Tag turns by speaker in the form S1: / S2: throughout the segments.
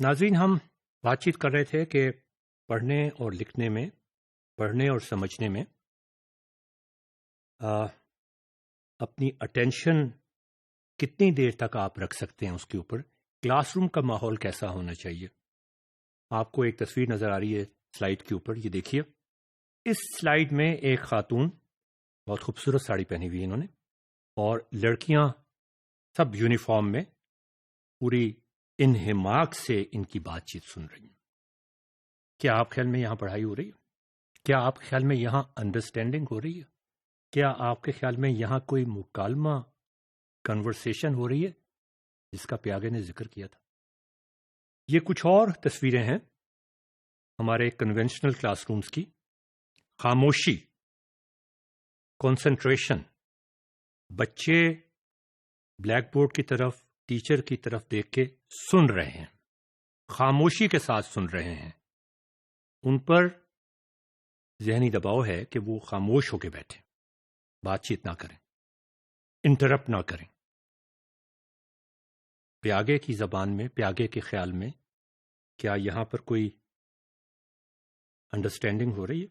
S1: ناظرین، ہم بات چیت کر رہے تھے کہ پڑھنے اور لکھنے میں، پڑھنے اور سمجھنے میں اپنی اٹینشن کتنی دیر تک آپ رکھ سکتے ہیں، اس کے اوپر کلاس روم کا ماحول کیسا ہونا چاہیے۔ آپ کو ایک تصویر نظر آ رہی ہے سلائیڈ کے اوپر، یہ دیکھیے۔ اس سلائیڈ میں ایک خاتون بہت خوبصورت ساڑی پہنی ہوئی ہے انہوں نے، اور لڑکیاں سب یونیفارم میں پوری انہماک سے ان کی بات چیت سن رہی ہیں۔ کیا آپ خیال میں یہاں پڑھائی ہو رہی ہے؟ کیا آپ کے خیال میں یہاں انڈرسٹینڈنگ ہو رہی ہے؟ کیا آپ کے خیال میں یہاں کوئی مکالمہ، کنورسیشن ہو رہی ہے جس کا پیاگے نے ذکر کیا تھا؟ یہ کچھ اور تصویریں ہیں ہمارے کنونشنل کلاس رومز کی۔ خاموشی، کنسنٹریشن، بچے بلیک بورڈ کی طرف، ٹیچر کی طرف دیکھ کے سن رہے ہیں، خاموشی کے ساتھ سن رہے ہیں۔ ان پر ذہنی دباؤ ہے کہ وہ خاموش ہو کے بیٹھیں، بات چیت نہ کریں، انٹرپٹ نہ کریں۔ پیاگے کی زبان میں، پیاگے کے خیال میں، کیا یہاں پر کوئی انڈرسٹینڈنگ ہو رہی ہے؟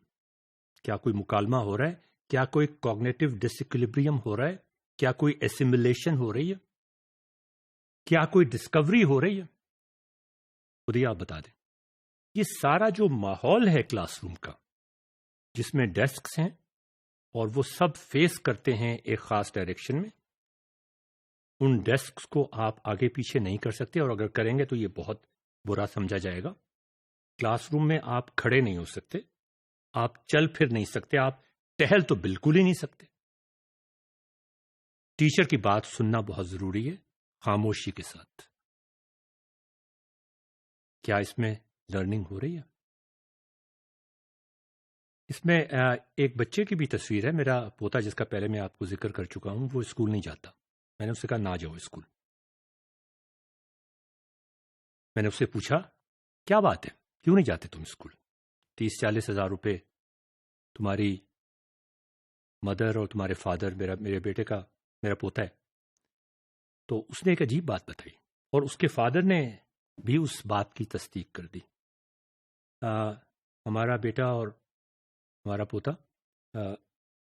S1: کیا کوئی مکالمہ ہو رہا ہے؟ کیا کوئی کوگنیٹو ڈسکولیبریم ہو رہا ہے؟ کیا کوئی ایسیمولیشن ہو رہی ہے؟ کیا کوئی ڈسکوری ہو رہی ہے؟ خود ہی آپ بتا دیں۔ یہ سارا جو ماحول ہے کلاس روم کا، جس میں ڈیسکس ہیں اور وہ سب فیس کرتے ہیں ایک خاص ڈائریکشن میں، ان ڈیسکس کو آپ آگے پیچھے نہیں کر سکتے، اور اگر کریں گے تو یہ بہت برا سمجھا جائے گا۔ کلاس روم میں آپ کھڑے نہیں ہو سکتے، آپ چل پھر نہیں سکتے، آپ ٹہل تو بالکل ہی نہیں سکتے۔ ٹیچر کی بات سننا بہت ضروری ہے، خاموشی کے ساتھ۔ کیا اس میں لرننگ ہو رہی ہے؟ اس میں ایک بچے کی بھی تصویر ہے، میرا پوتا، جس کا پہلے میں آپ کو ذکر کر چکا ہوں۔ وہ اسکول نہیں جاتا، میں نے اس سے کہا نہ جاؤ اسکول۔ میں نے اس سے پوچھا کیا بات ہے، کیوں نہیں جاتے تم اسکول؟ 30-40 ہزار روپے تمہاری مدر اور تمہارے فادر، میرے بیٹے کا، میرا پوتا ہے، تو اس نے ایک عجیب بات بتائی، اور اس کے فادر نے بھی اس بات کی تصدیق کر دی۔ ہمارا بیٹا اور ہمارا پوتا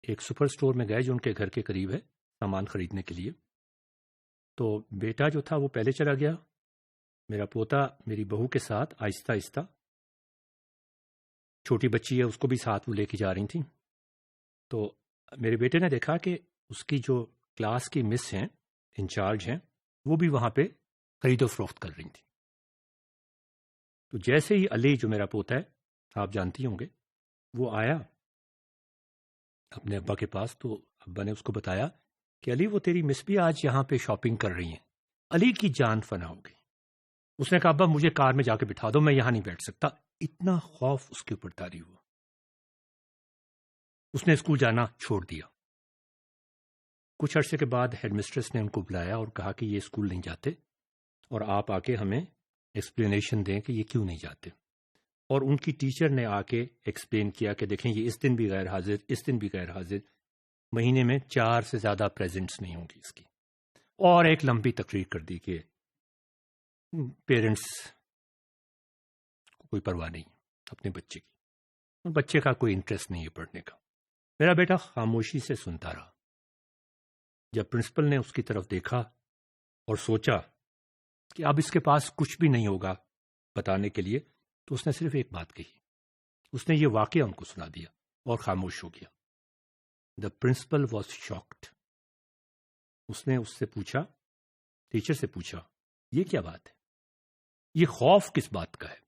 S1: ایک سپر سٹور میں گئے جو ان کے گھر کے قریب ہے، سامان خریدنے کے لیے۔ تو بیٹا جو تھا وہ پہلے چلا گیا، میرا پوتا میری بہو کے ساتھ آہستہ آہستہ، چھوٹی بچی ہے اس کو بھی ساتھ وہ لے کے جا رہی تھیں۔ تو میرے بیٹے نے دیکھا کہ اس کی جو کلاس کی مس ہیں، انچارج ہیں، وہ بھی وہاں پہ خرید و فروخت کر رہی تھیں۔ تو جیسے ہی علی، جو میرا پوتا ہے، آپ جانتی ہوں گے، وہ آیا اپنے ابا کے پاس، تو ابا نے اس کو بتایا کہ علی، وہ تیری مس بھی آج یہاں پہ شاپنگ کر رہی ہیں۔ علی کی جان فنا ہو گئی۔ اس نے کہا ابا مجھے کار میں جا کے بٹھا دو، میں یہاں نہیں بیٹھ سکتا۔ اتنا خوف اس کے اوپر طاری ہوا، اس نے اسکول جانا چھوڑ دیا۔ کچھ عرصے کے بعد ہیڈ مسٹریس نے ان کو بلایا اور کہا کہ یہ اسکول نہیں جاتے، اور آپ آ کے ہمیں ایکسپلینیشن دیں کہ یہ کیوں نہیں جاتے۔ اور ان کی ٹیچر نے آ کے ایکسپلین کیا کہ دیکھیں یہ اس دن بھی غیر حاضر، اس دن بھی غیر حاضر، مہینے میں 4 سے زیادہ پریزنٹس نہیں ہوں گی اس کی۔ اور ایک لمبی تقریر کر دی کہ پیرنٹس کو کوئی پرواہ نہیں اپنے بچے کی، اور بچے کا کوئی انٹرسٹ نہیں ہے پڑھنے کا۔ میرا بیٹا خاموشی سے سنتا رہا۔ جب پرنسپل نے اس کی طرف دیکھا اور سوچا کہ اب اس کے پاس کچھ بھی نہیں ہوگا بتانے کے لیے، تو اس نے صرف ایک بات کہی، اس نے یہ واقعہ ان کو سنا دیا اور خاموش ہو گیا۔ دا پرنسپل واز شاکڈ۔ اس نے اس سے پوچھا، ٹیچر سے پوچھا، یہ کیا بات ہے؟ یہ خوف کس بات کا ہے؟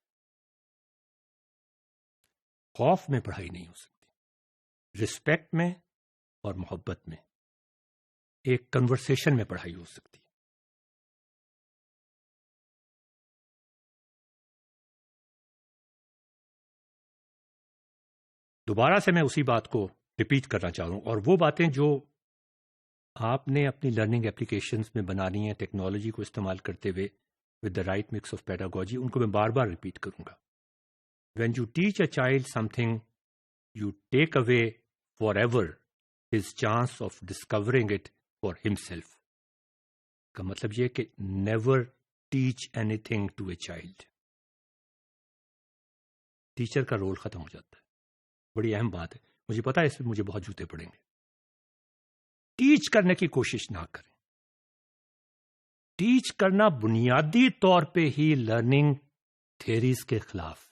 S1: خوف میں پڑھائی نہیں ہو سکتی، رسپیکٹ میں اور محبت میں، ایک کنورسیشن میں پڑھائی ہو سکتی ہے۔ دوبارہ سے میں اسی بات کو ریپیٹ کرنا چاہ رہا ہوں، اور وہ باتیں جو آپ نے اپنی لرننگ اپلیکیشنز میں بنانی ہیں ٹیکنالوجی کو استعمال کرتے ہوئے with the right mix of pedagogy, ان کو میں بار بار ریپیٹ کروں گا۔ When you teach a child something, you take away forever his chance of discovering it for himself. کا مطلب یہ کہ never teach anything to a child. Teacher کا رول ختم ہو جاتا ہے. بڑی اہم بات ہے. مجھے پتا ہے اس میں مجھے بہت جوتے پڑیں گے. ٹیچ کرنے کی کوشش نہ کریں. ٹیچ کرنا بنیادی طور پہ ہی لرننگ تھیریز کے خلاف.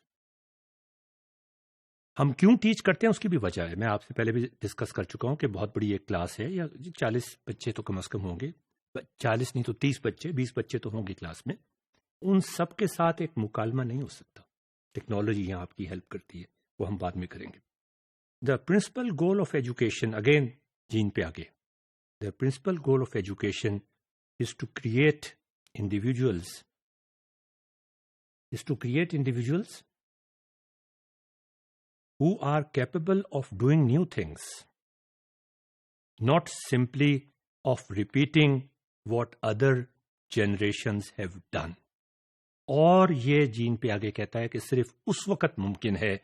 S1: ہم کیوں ٹیچ کرتے ہیں اس کی بھی وجہ ہے. میں آپ سے پہلے بھی ڈسکس کر چکا ہوں کہ بہت بڑی ایک کلاس ہے, یا 40 بچے تو کم از کم ہوں گے, 40 نہیں تو 30 بچے, 20 بچے تو ہوں گے کلاس میں. ان سب کے ساتھ ایک مکالمہ نہیں ہو سکتا. ٹیکنالوجی یہاں آپ کی ہیلپ کرتی ہے, وہ ہم بعد میں کریں گے. The principal goal of education, again جین پہ آگے, the principal goal of education is to create individuals who are capable of doing new things, not simply of repeating what other generations have done. اور یہ جین پہ آگے کہتا ہے کہ صرف اس وقت ممکن ہے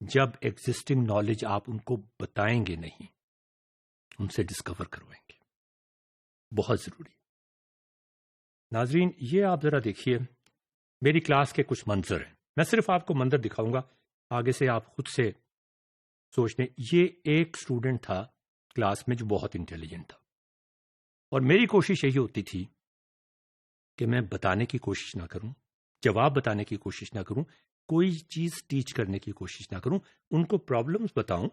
S1: جب ایگزسٹنگ نالج آپ ان کو بتائیں گے نہیں, ان سے ڈسکور کروائیں گے. بہت ضروری. ناظرین, یہ آپ ذرا دیکھیے میری کلاس کے کچھ منظر ہیں. میں صرف آپ کو منظر دکھاؤں گا, آگے سے آپ خود سے سوچ لیں. یہ ایک اسٹوڈنٹ تھا کلاس میں جو بہت انٹیلیجنٹ تھا, اور میری کوشش یہی ہوتی تھی کہ میں بتانے کی کوشش نہ کروں, جواب بتانے کی کوشش نہ کروں, کوئی چیز ٹیچ کرنے کی کوشش نہ کروں, ان کو پرابلمز بتاؤں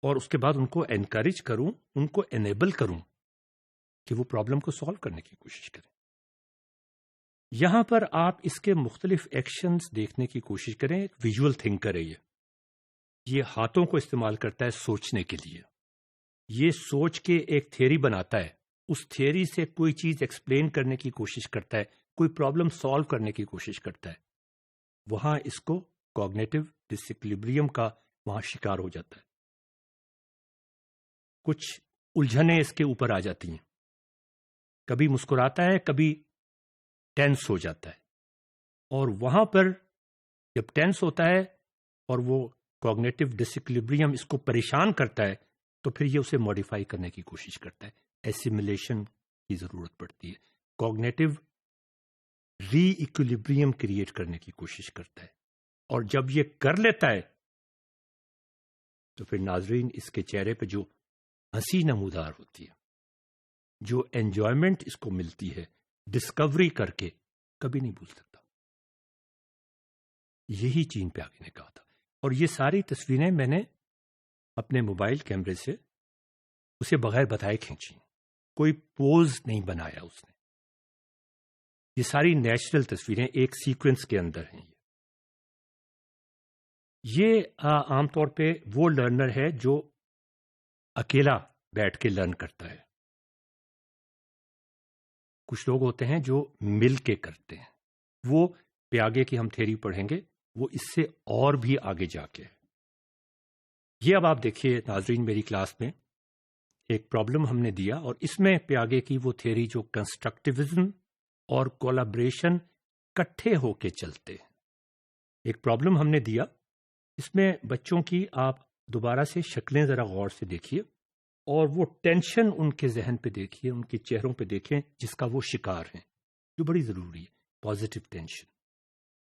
S1: اور اس کے بعد ان کو انکریج کروں, ان کو انیبل کروں کہ وہ پرابلم کو سالو کرنے کی کوشش کریں. یہاں پر آپ اس کے مختلف ایکشنز دیکھنے کی کوشش کریں. ویژول تھنکر ہے یہ ہاتھوں کو استعمال کرتا ہے سوچنے کے لیے. یہ سوچ کے ایک تھیوری بناتا ہے, اس تھیوری سے کوئی چیز ایکسپلین کرنے کی کوشش کرتا ہے, کوئی پرابلم سالو کرنے کی کوشش کرتا ہے. وہاں اس کو کوگنیٹو ڈسیکولیبریم کا وہاں شکار ہو جاتا ہے. کچھ الجھنیں اس کے اوپر آ جاتی ہیں, کبھی مسکراتا ہے, کبھی ٹینس ہو جاتا ہے. اور وہاں پر جب ٹینس ہوتا ہے اور وہ کوگنیٹو ڈسیکولیبریم اس کو پریشان کرتا ہے, تو پھر یہ اسے ماڈیفائی کرنے کی کوشش کرتا ہے. ایسیمولیشن کی ضرورت پڑتی ہے. کوگنیٹو ری ایکولیبریم کریٹ کرنے کی کوشش کرتا ہے. اور جب یہ کر لیتا ہے تو پھر ناظرین اس کے چہرے پہ جو ہنسی نمودار ہوتی ہے, جو انجوائمنٹ اس کو ملتی ہے ڈسکوری کر کے, کبھی نہیں بھول سکتا. یہی چین پہ آگے نے کہا تھا. اور یہ ساری تصویریں میں نے اپنے موبائل کیمرے سے اسے بغیر بتائے کھینچی, کوئی پوز نہیں بنایا اس نے. یہ ساری نیچرل تصویریں ایک سیکوینس کے اندر ہیں. یہ عام طور پہ وہ لرنر ہے جو اکیلا بیٹھ کے لرن کرتا ہے. کچھ لوگ ہوتے ہیں جو مل کے کرتے ہیں. وہ پہ آگے کی ہم تھیوری پڑھیں گے, وہ اس سے اور بھی آگے جا کے. یہ اب آپ دیکھیے ناظرین, میری کلاس میں ایک پرابلم ہم نے دیا, اور اس میں پہ آگے کی وہ تھیوری جو کنسٹرکٹیوزم اور کولابریشن کٹھے ہو کے چلتے ہیں. ایک پرابلم ہم نے دیا, اس میں بچوں کی آپ دوبارہ سے شکلیں ذرا غور سے دیکھیے, اور وہ ٹینشن ان کے ذہن پہ دیکھیے, ان کے چہروں پہ دیکھیں جس کا وہ شکار ہیں, جو بڑی ضروری ہے. Positive tension.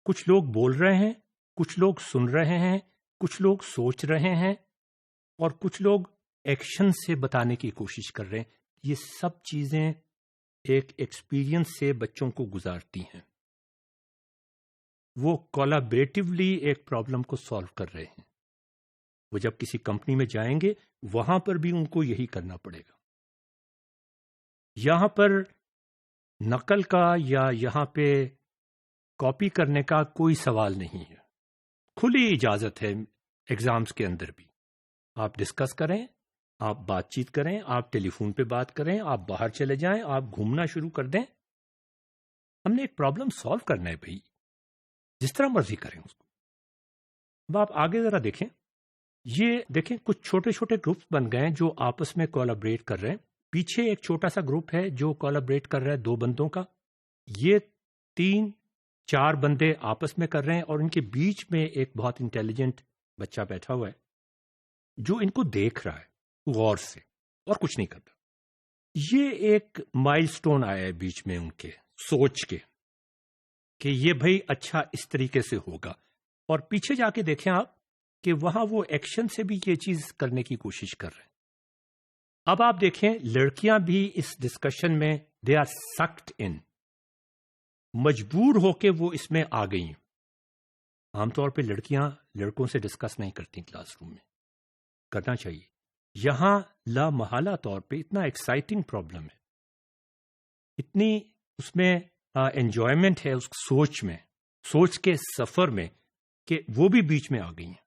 S1: کچھ لوگ بول رہے ہیں, کچھ لوگ سن رہے ہیں, کچھ لوگ سوچ رہے ہیں, اور کچھ لوگ ایکشن سے بتانے کی کوشش کر رہے ہیں. یہ سب چیزیں ایک ایکسپیرئنس سے بچوں کو گزارتی ہیں. وہ کولیبریٹیولی ایک پرابلم کو سالو کر رہے ہیں. وہ جب کسی کمپنی میں جائیں گے وہاں پر بھی ان کو یہی کرنا پڑے گا. یہاں پر نقل کا یا یہاں پہ کاپی کرنے کا کوئی سوال نہیں ہے. کھلی اجازت ہے ایگزامز کے اندر بھی. آپ ڈسکس کریں, آپ بات چیت کریں, آپ ٹیلی فون پہ بات کریں, آپ باہر چلے جائیں, آپ گھومنا شروع کر دیں. ہم نے ایک پرابلم سالو کرنا ہے بھائی, جس طرح مرضی کریں اس کو. اب آپ آگے ذرا دیکھیں, یہ دیکھیں کچھ چھوٹے چھوٹے گروپس بن گئے ہیں جو آپس میں کولیبریٹ کر رہے ہیں. پیچھے ایک چھوٹا سا گروپ ہے جو کولیبریٹ کر رہا ہے 2 بندوں کا. یہ 3-4 بندے آپس میں کر رہے ہیں, اور ان کے بیچ میں ایک بہت انٹیلیجنٹ بچہ بیٹھا ہوا ہے جو ان کو دیکھ رہا ہے غور سے, اور کچھ نہیں کرتا. یہ ایک مائل سٹون آیا ہے بیچ میں ان کے سوچ کے کہ یہ بھائی اچھا اس طریقے سے ہوگا. اور پیچھے جا کے دیکھیں آپ کہ وہاں وہ ایکشن سے بھی یہ چیز کرنے کی کوشش کر رہے ہیں. اب آپ دیکھیں لڑکیاں بھی اس ڈسکشن میں دے آر سکڈ ان، مجبور ہو کے وہ اس میں آ گئی ہیں. عام طور پہ لڑکیاں لڑکوں سے ڈسکس نہیں کرتی کلاس روم میں، کرنا چاہیے. یہاں لا محالہ طور پہ اتنا ایکسائٹنگ پرابلم ہے، اتنی اس میں انجوائمنٹ ہے اس سوچ کے سفر میں کہ وہ بھی بیچ میں آ گئی ہیں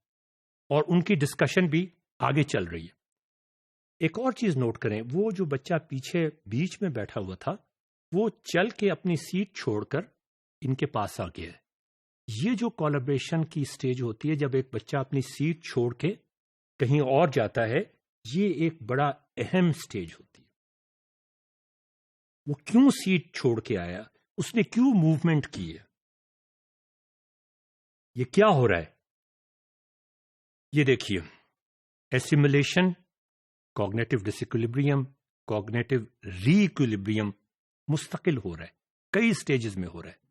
S1: اور ان کی ڈسکشن بھی آگے چل رہی ہے. ایک اور چیز نوٹ کریں، وہ جو بچہ پیچھے بیچ میں بیٹھا ہوا تھا وہ چل کے اپنی سیٹ چھوڑ کر ان کے پاس آ گیا ہے. یہ جو کولیبریشن کی سٹیج ہوتی ہے جب ایک بچہ اپنی سیٹ چھوڑ کے کہیں اور جاتا ہے، یہ ایک بڑا اہم سٹیج ہوتی ہے. وہ کیوں سیٹ چھوڑ کے آیا، اس نے کیوں موومنٹ کی ہے، یہ کیا ہو رہا ہے. یہ دیکھیے ایسیمولیشن، کوگنیٹو ڈسیکولیبریم، کوگنیٹو ری ایکولیبریم مستقل ہو رہا ہے، کئی سٹیجز میں ہو رہا ہے.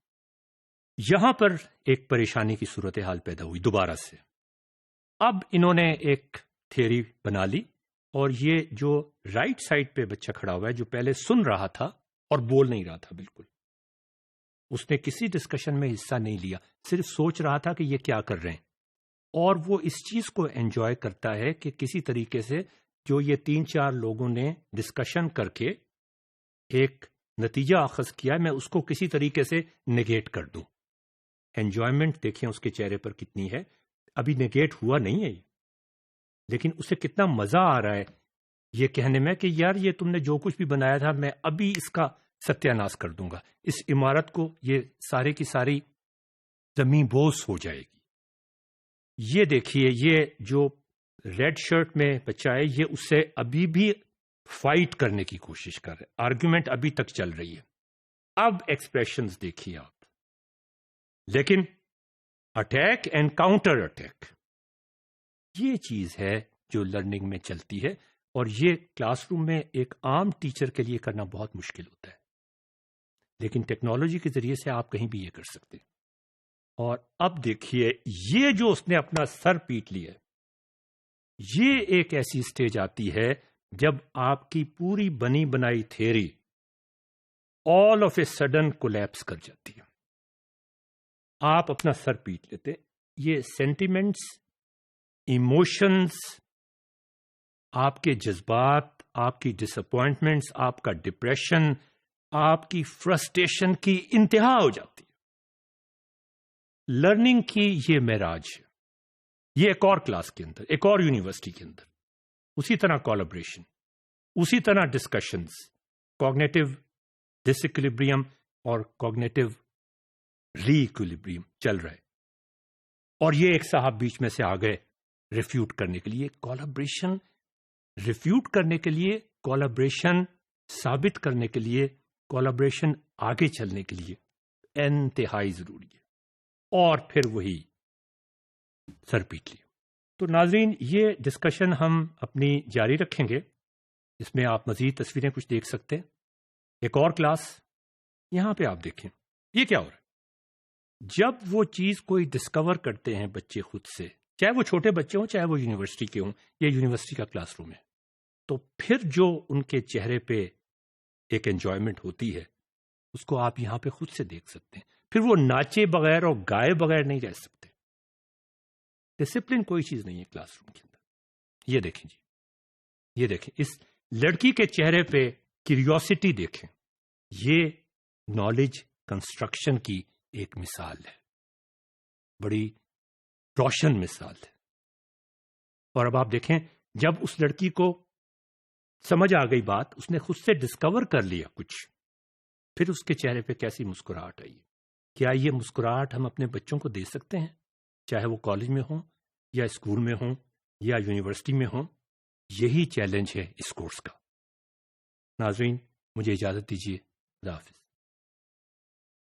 S1: یہاں پر ایک پریشانی کی صورتحال پیدا ہوئی دوبارہ سے. اب انہوں نے ایک تھیوری بنا لی اور یہ جو رائٹ سائڈ پہ بچہ کھڑا ہوا ہے جو پہلے سن رہا تھا اور بول نہیں رہا تھا، بالکل اس نے کسی ڈسکشن میں حصہ نہیں لیا، صرف سوچ رہا تھا کہ یہ کیا کر رہے ہیں، اور وہ اس چیز کو انجوائے کرتا ہے کہ کسی طریقے سے جو یہ 3-4 لوگوں نے ڈسکشن کر کے ایک نتیجہ اخذ کیا میں اس کو کسی طریقے سے نگیٹ کر دوں. انجوائمنٹ دیکھیں اس کے چہرے پر کتنی ہے. ابھی نگیٹ ہوا نہیں ہے لیکن اسے کتنا مزہ آ رہا ہے یہ کہنے میں کہ یار یہ تم نے جو کچھ بھی بنایا تھا میں ابھی اس کا ستیہ ناش کر دوں گا، اس عمارت کو یہ سارے کی ساری زمین بوس ہو جائے گی. یہ دیکھیے یہ جو ریڈ شرٹ میں بچہ ہے یہ اس سے ابھی بھی فائٹ کرنے کی کوشش کر رہے، آرگیومنٹ ابھی تک چل رہی ہے. اب ایکسپریشنز دیکھیے آپ، لیکن اٹیک اینڈ کاؤنٹر اٹیک یہ چیز ہے جو لرننگ میں چلتی ہے، اور یہ کلاس روم میں ایک عام ٹیچر کے لیے کرنا بہت مشکل ہوتا ہے، لیکن ٹیکنالوجی کے ذریعے سے آپ کہیں بھی یہ کر سکتے ہیں. اور اب دیکھیے یہ جو اس نے اپنا سر پیٹ لیا، یہ ایک ایسی سٹیج آتی ہے جب آپ کی پوری بنی بنائی theory all of a sudden collapse کر جاتی ہے. آپ اپنا سر پیٹ لیتے. یہ سینٹیمنٹس، ایموشنز، آپ کے جذبات، آپ کی ڈس اپوائنٹمنٹس، آپ کا ڈپریشن، آپ کی فرسٹریشن کی انتہا ہو جاتی ہے. لرننگ کی یہ معراج ہے. یہ ایک اور کلاس کے اندر، ایک اور یونیورسٹی کے اندر اسی طرح کولیبریشن، اسی طرح ڈسکشنز، کوگنیٹو ڈس ایکولیبریم اور کوگنیٹو ری ایکولیبریم چل رہا ہے. اور یہ ایک صاحب بیچ میں سے آ گئے ریفیوٹ کرنے کے لیے. کولیبریشن ریفیوٹ کرنے کے لیے، کولیبریشن ثابت کرنے کے لیے، کولیبریشن آگے چلنے کے لیے انتہائی ضروری ہے. اور پھر وہی سر پیٹ لیا. تو ناظرین یہ ڈسکشن ہم اپنی جاری رکھیں گے، اس میں آپ مزید تصویریں کچھ دیکھ سکتے ہیں. ایک اور کلاس یہاں پہ آپ دیکھیں یہ کیا ہو رہا ہے. جب وہ چیز کوئی ڈسکور کرتے ہیں بچے خود سے، چاہے وہ چھوٹے بچے ہوں چاہے وہ یونیورسٹی کے ہوں، یہ یونیورسٹی کا کلاس روم ہے، تو پھر جو ان کے چہرے پہ ایک انجوائمنٹ ہوتی ہے اس کو آپ یہاں پہ خود سے دیکھ سکتے ہیں. پھر وہ ناچے بغیر اور گائے بغیر نہیں رہ سکتے. ڈسپلن کوئی چیز نہیں ہے کلاس روم کے اندر. یہ دیکھیں جی، یہ دیکھیں اس لڑکی کے چہرے پہ کیوریوسٹی دیکھیں. یہ نالج کنسٹرکشن کی ایک مثال ہے، بڑی روشن مثال ہے. اور اب آپ دیکھیں جب اس لڑکی کو سمجھ آ گئی بات، اس نے خود سے ڈسکور کر لیا کچھ، پھر اس کے چہرے پہ کیسی مسکراہٹ آئی. کیا یہ مسکراہٹ ہم اپنے بچوں کو دے سکتے ہیں، چاہے وہ کالج میں ہوں یا اسکول میں ہوں یا یونیورسٹی میں ہوں؟ یہی چیلنج ہے اس کورس کا. ناظرین مجھے اجازت دیجیے، خدا حافظ.